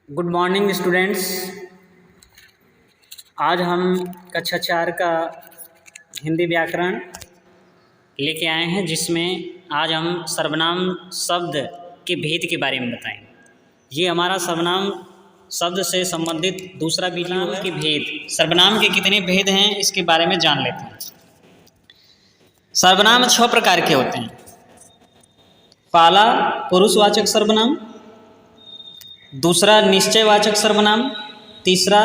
Good morning students. आज हम कक्षा 4 का हिंदी व्याकरण लेके आए हैं, जिसमें आज हम सर्वनाम शब्द के भेद के बारे में बताएंगे। ये हमारा सर्वनाम शब्द से संबंधित दूसरा वीडियो है कि भेद, सर्वनाम के कितने भेद हैं इसके बारे में जान लेते हैं। सर्वनाम 6 प्रकार के होते हैं। पहला पुरुषवाचक सर्वनाम, दूसरा निश्चयवाचक सर्वनाम, तीसरा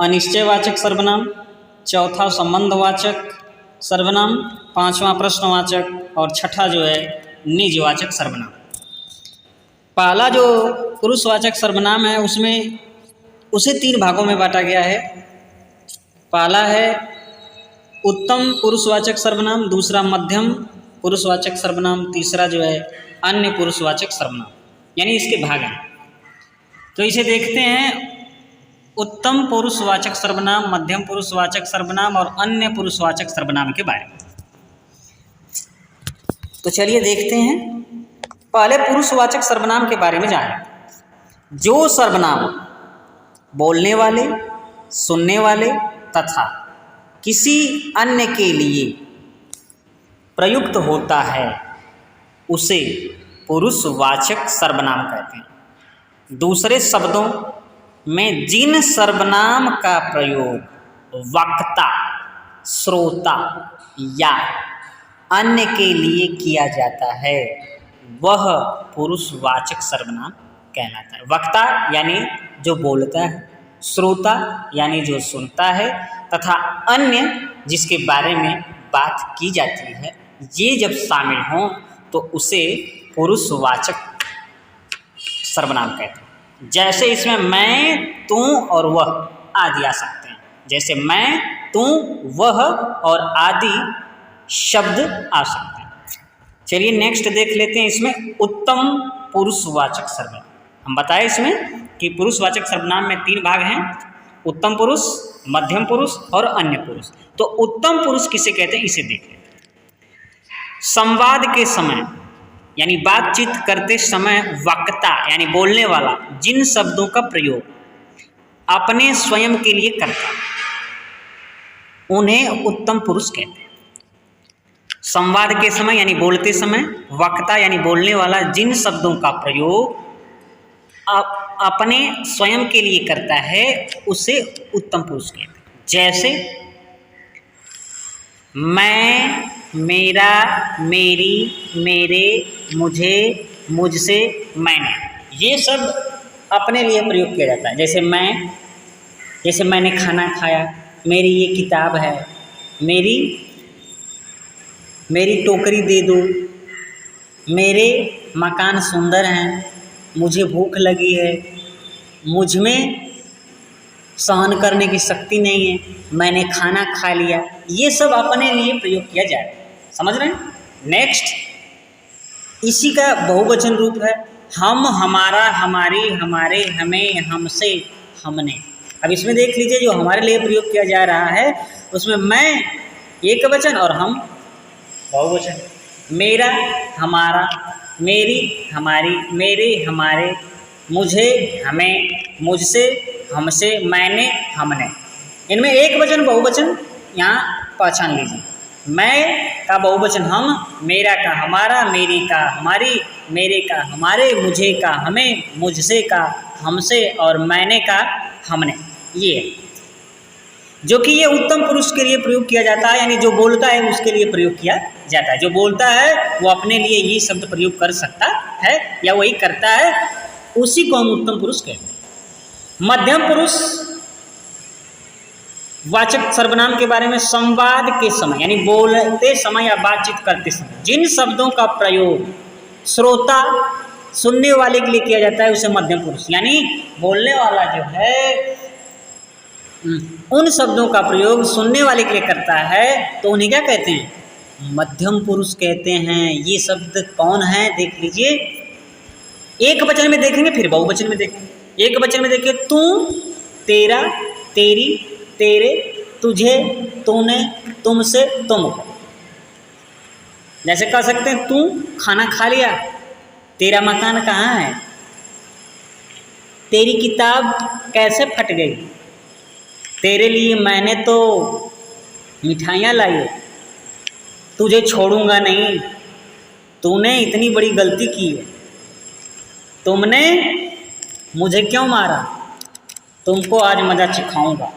अनिश्चयवाचक सर्वनाम, चौथा संबंधवाचक सर्वनाम, पांचवा प्रश्नवाचक और छठा जो है निजवाचक सर्वनाम। पहला जो पुरुषवाचक सर्वनाम है उसमें उसे 3 भागों में बांटा गया है। पहला है उत्तम पुरुषवाचक सर्वनाम, दूसरा मध्यम पुरुषवाचक सर्वनाम, तीसरा जो है अन्य पुरुषवाचक सर्वनाम, यानी इसके भाग हैं। तो इसे देखते हैं उत्तम पुरुषवाचक सर्वनाम, मध्यम पुरुषवाचक सर्वनाम और अन्य पुरुषवाचक सर्वनाम के बारे में। तो चलिए देखते हैं। पहले पुरुषवाचक सर्वनाम के बारे में जानें। जो सर्वनाम बोलने वाले, सुनने वाले तथा किसी अन्य के लिए प्रयुक्त होता है उसे पुरुषवाचक सर्वनाम कहते हैं। दूसरे शब्दों में जिन सर्वनाम का प्रयोग वक्ता, श्रोता या अन्य के लिए किया जाता है वह पुरुषवाचक सर्वनाम कहलाता है। वक्ता यानी जो बोलता है, श्रोता यानी जो सुनता है तथा अन्य जिसके बारे में बात की जाती है, ये जब शामिल हों तो उसे पुरुषवाचक सर्वनाम कहते हैं। जैसे इसमें मैं, तू और वह आदि आ सकते हैं। जैसे मैं, तू, वह और आदि शब्द आ सकते हैं। चलिए नेक्स्ट देख लेते हैं। इसमें उत्तम पुरुषवाचक सर्वनाम हम बताएं इसमें कि पुरुषवाचक सर्वनाम में 3 भाग हैं, उत्तम पुरुष, मध्यम पुरुष और अन्य पुरुष। तो उत्तम पुरुष किसे कहते हैं इसे देख लेते हैं। संवाद के समय यानी बातचीत करते समय वक्ता यानी बोलने वाला जिन शब्दों का प्रयोग अपने स्वयं के लिए करता उन्हें उत्तम पुरुष कहते हैं। संवाद के समय यानी बोलते समय वक्ता यानी बोलने वाला जिन शब्दों का प्रयोग अपने स्वयं के लिए करता है उसे उत्तम पुरुष कहते हैं। जैसे मैं, मेरा, मेरी, मेरे, मुझे, मुझसे, मैंने, ये सब अपने लिए प्रयोग किया जाता है। जैसे मैं, जैसे मैंने खाना खाया, मेरी ये किताब है, मेरी टोकरी दे दो, मेरे मकान सुंदर हैं, मुझे भूख लगी है, मुझ में सहन करने की शक्ति नहीं है, मैंने खाना खा लिया, ये सब अपने लिए प्रयोग किया जाए। समझ रहे हैं? नेक्स्ट, इसी का बहुवचन रूप है हम, हमारा, हमारी, हमारे, हमें, हमसे, हमने। अब इसमें देख लीजिए जो हमारे लिए प्रयोग किया जा रहा है उसमें मैं एक वचन और हम बहुवचन। मेरा, हमारा, मेरी, हमारी, मेरे, हमारे, मुझे, हमें, मुझसे, हमसे, मैंने, हमने, इनमें एक वचन बहुवचन यहाँ पहचान लीजिए। मैं का बहुवचन हम, मेरा का हमारा, मेरी का हमारी, मेरे का हमारे, मुझे का हमें, मुझसे का हमसे और मैंने का हमने। ये जो कि ये उत्तम पुरुष के लिए प्रयोग किया जाता है, यानी जो बोलता है उसके लिए प्रयोग किया जाता है। जो बोलता है वो अपने लिए ये शब्द प्रयोग कर सकता है या वही करता है, उसी को हम उत्तम पुरुष कहते हैं। मध्यम पुरुष वाचक सर्वनाम के बारे में संवाद के समय यानी बोलते समय या बातचीत करते समय जिन शब्दों का प्रयोग श्रोता, सुनने वाले के लिए किया जाता है उसे मध्यम पुरुष, यानी बोलने वाला जो है उन शब्दों का प्रयोग सुनने वाले के लिए करता है तो उन्हें क्या कहते हैं? मध्यम पुरुष कहते हैं। ये शब्द कौन है देख लीजिए। एक वचन में देखेंगे फिर बहुवचन में देखेंगे। एक वचन में देखिए तू, तेरा, तेरी, तेरे, तुझे, तूने, तुमसे, तुमको। जैसे कह सकते हैं तू खाना खा लिया, तेरा मकान कहाँ है, तेरी किताब कैसे फट गई, तेरे लिए मैंने तो मिठाइयाँ लाई, तुझे छोड़ूंगा नहीं, तूने इतनी बड़ी गलती की है, तुमने मुझे क्यों मारा, तुमको आज मज़ा सिखाऊंगा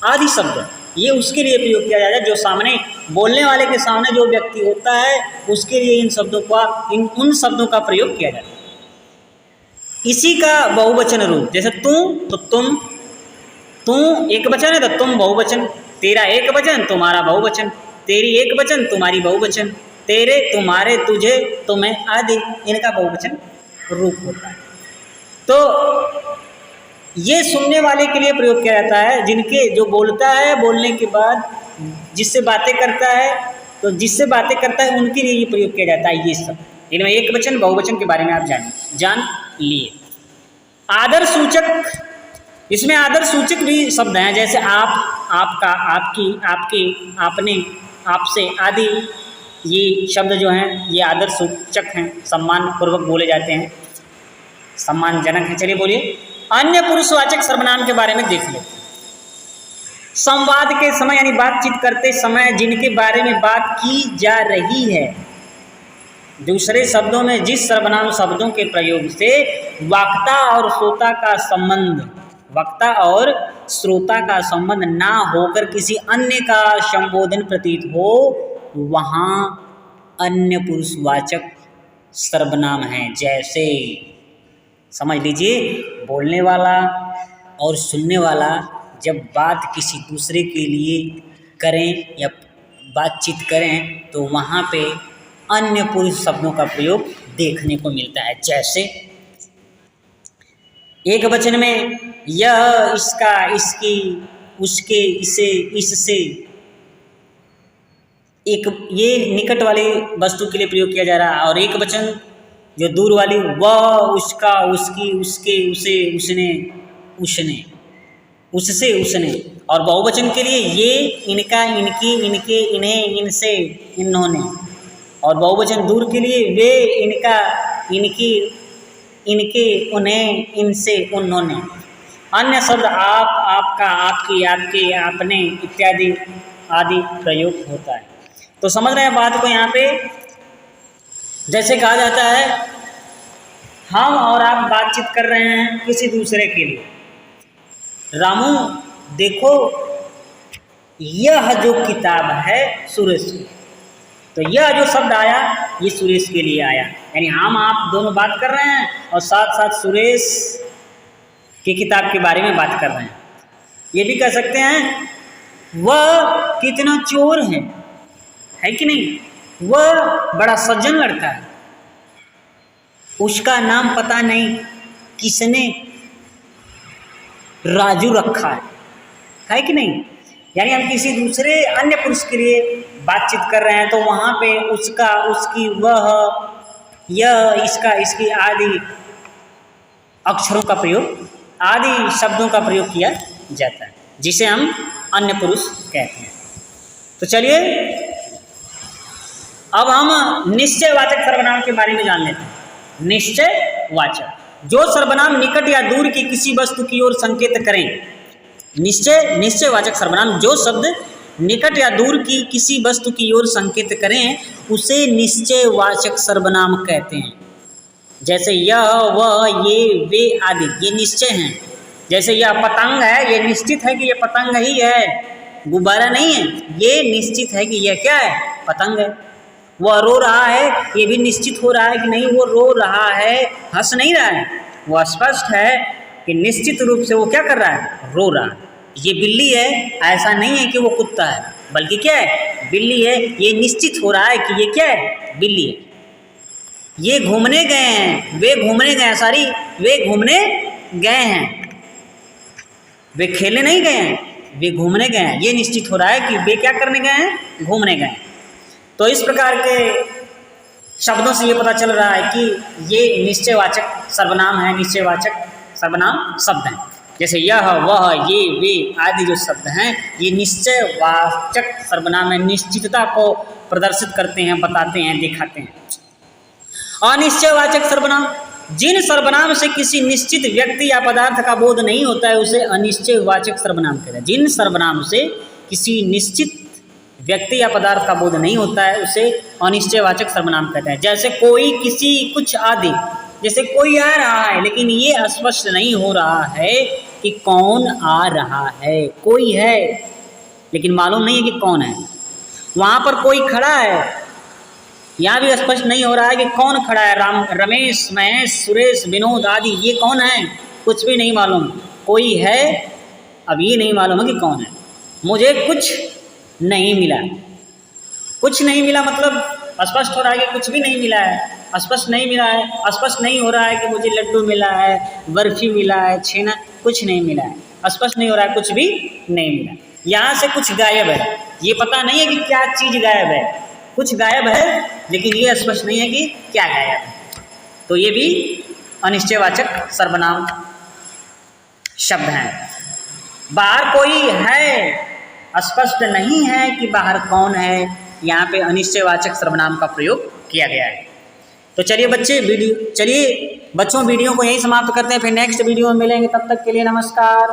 आदि शब्द ये उसके लिए प्रयोग किया जाता है जो सामने बोलने वाले के सामने जो व्यक्ति होता है उसके लिए इन शब्दों का उन शब्दों का प्रयोग किया जाता है। इसी का बहुवचन रूप, जैसे तू तो तुम, तू एक वचन है तो तुम बहुवचन, तेरा एक वचन तुम्हारा बहुवचन, तेरी एक वचन तुम्हारी बहुवचन, तेरे तुम्हारे तुझे तुम्हें आदि इनका बहुवचन रूप होता है। तो ये सुनने वाले के लिए प्रयोग किया जाता है, जिनके जो बोलता है बोलने के बाद जिससे बातें करता है, तो जिससे बातें करता है उनके लिए ये प्रयोग किया जाता है। ये सब इनमें एक वचन बहुवचन के बारे में आप जान लिए। आदर सूचक, इसमें आदर सूचक भी शब्द हैं, जैसे आप, आपका, आपकी, आपके, आपने, आपसे आदि ये शब्द जो हैं ये आदर सूचक हैं, सम्मान पूर्वक बोले जाते हैं, सम्मानजनक हैं। चलिए बोलिए। अन्य पुरुषवाचक सर्वनाम के बारे में देख लेते हैं। संवाद के समय यानी बातचीत करते समय जिनके बारे में बात की जा रही है, दूसरे शब्दों में जिस सर्वनाम शब्दों के प्रयोग से वक्ता और श्रोता का संबंध, वक्ता और श्रोता का संबंध ना होकर किसी अन्य का संबोधन प्रतीत हो, वहाँ अन्य पुरुषवाचक सर्वनाम हैं। जैसे समझ लीजिए, बोलने वाला और सुनने वाला जब बात किसी दूसरे के लिए करें या बातचीत करें तो वहाँ पे अन्य पुरुष शब्दों का प्रयोग देखने को मिलता है। जैसे एक वचन में यह, इसका, इसकी, उसके, इसे, इससे, एक ये निकट वाली वस्तु के लिए प्रयोग किया जा रहा है, और एक वचन जो दूर वाली वह, उसका, उसकी, उसके, उसे, उसने, उसने, उससे, उसने, और बहुवचन के लिए ये, इनका, इनकी, इनके, इन्हें, इनसे, इन्होंने, और बहुवचन दूर के लिए वे, इनका, इनकी, इनके, उन्हें, इनसे, उन्होंने। अन्य शब्द आप, आपका, आपकी, आपके, आपने इत्यादि आदि प्रयोग होता है। तो समझ रहे हैं बात को यहाँ पे। जैसे कहा जाता है हम और आप बातचीत कर रहे हैं किसी दूसरे के लिए, रामू देखो यह जो किताब है सुरेश की, तो यह जो शब्द आया ये सुरेश के लिए आया, यानी हम आप दोनों बात कर रहे हैं और साथ साथ सुरेश की किताब के बारे में बात कर रहे हैं। ये भी कह सकते हैं वह कितना चोर है कि नहीं, वह बड़ा सज्जन लड़का है, उसका नाम पता नहीं किसने राजू रखा है कि नहीं। यानी हम किसी दूसरे अन्य पुरुष के लिए बातचीत कर रहे हैं तो वहाँ पे उसका, उसकी, वह, यह, इसका, इसकी आदि अक्षरों का प्रयोग, आदि शब्दों का प्रयोग किया जाता है, जिसे हम अन्य पुरुष कहते हैं। तो चलिए अब हम निश्चयवाचक सर्वनाम के बारे में जान लेते हैं। निश्चयवाचक, जो सर्वनाम निकट या दूर की किसी वस्तु की ओर संकेत करें। निश्चयवाचक सर्वनाम, जो शब्द निकट या दूर की किसी वस्तु की ओर संकेत करें उसे निश्चयवाचक सर्वनाम कहते हैं। जैसे यह, वह, ये, वे आदि ये निश्चय हैं। जैसे यह पतंग है, ये निश्चित है कि यह पतंग ही है, गुब्बारा नहीं है, ये निश्चित है कि यह क्या है, पतंग है। वह रो रहा है, ये भी निश्चित हो रहा है कि नहीं वो रो रहा है, हंस नहीं रहा है, वो स्पष्ट है कि निश्चित रूप से वो क्या कर रहा है, रो रहा है। ये बिल्ली है, ऐसा नहीं है कि वो कुत्ता है, बल्कि क्या है, बिल्ली है, ये निश्चित हो रहा है कि ये क्या है, बिल्ली है। ये घूमने गए हैं, वे घूमने गए हैं, सॉरी वे घूमने गए हैं, वे खेलने नहीं गए हैं, वे घूमने गए हैं। ये निश्चित हो रहा है कि वे क्या करने गए हैं, घूमने गए हैं। तो इस प्रकार के शब्दों से ये पता चल रहा है कि ये निश्चयवाचक सर्वनाम है, निश्चयवाचक सर्वनाम शब्द हैं। जैसे यह, वह, ये, वे आदि जो शब्द हैं ये निश्चयवाचक सर्वनाम है, निश्चितता को प्रदर्शित करते हैं, बताते हैं, दिखाते हैं। अनिश्चयवाचक सर्वनाम, जिन सर्वनाम से किसी निश्चित व्यक्ति या पदार्थ का बोध नहीं होता है उसे अनिश्चयवाचक सर्वनाम कहते हैं। जिन सर्वनाम से किसी निश्चित व्यक्ति या पदार्थ का बोध नहीं होता है उसे अनिश्चयवाचक सर्वनाम कहते हैं। जैसे कोई, किसी, कुछ आदि। जैसे कोई आ रहा है लेकिन ये स्पष्ट नहीं हो रहा है कि कौन आ रहा है। कोई है लेकिन मालूम नहीं है कि कौन है। वहाँ पर कोई खड़ा है, यहाँ भी स्पष्ट नहीं हो रहा है कि कौन खड़ा है। रमेश, महेश, सुरेश, विनोद आदि, ये कौन है, कुछ भी नहीं मालूम। कोई है, अब ये नहीं मालूम है कि कौन है। मुझे कुछ नहीं मिला। कुछ नहीं मिला मतलब स्पष्ट हो रहा है कि कुछ भी नहीं मिला है। स्पष्ट नहीं मिला है, स्पष्ट नहीं हो रहा है कि मुझे लड्डू मिला है, बर्फी मिला है, छेना, कुछ नहीं मिला है। स्पष्ट नहीं हो रहा है, कुछ भी नहीं मिला। यहाँ से कुछ गायब है, ये पता नहीं है कि क्या चीज़ गायब है। कुछ गायब है लेकिन ये स्पष्ट नहीं है कि क्या गायब है। तो ये भी अनिश्चयवाचक सर्वनाम शब्द हैं। बाहर कोई है, स्पष्ट नहीं है कि बाहर कौन है, यहाँ पे अनिश्चयवाचक सर्वनाम का प्रयोग किया गया है। तो चलिए बच्चों वीडियो को यही समाप्त करते हैं, फिर नेक्स्ट वीडियो में मिलेंगे। तब तक के लिए नमस्कार।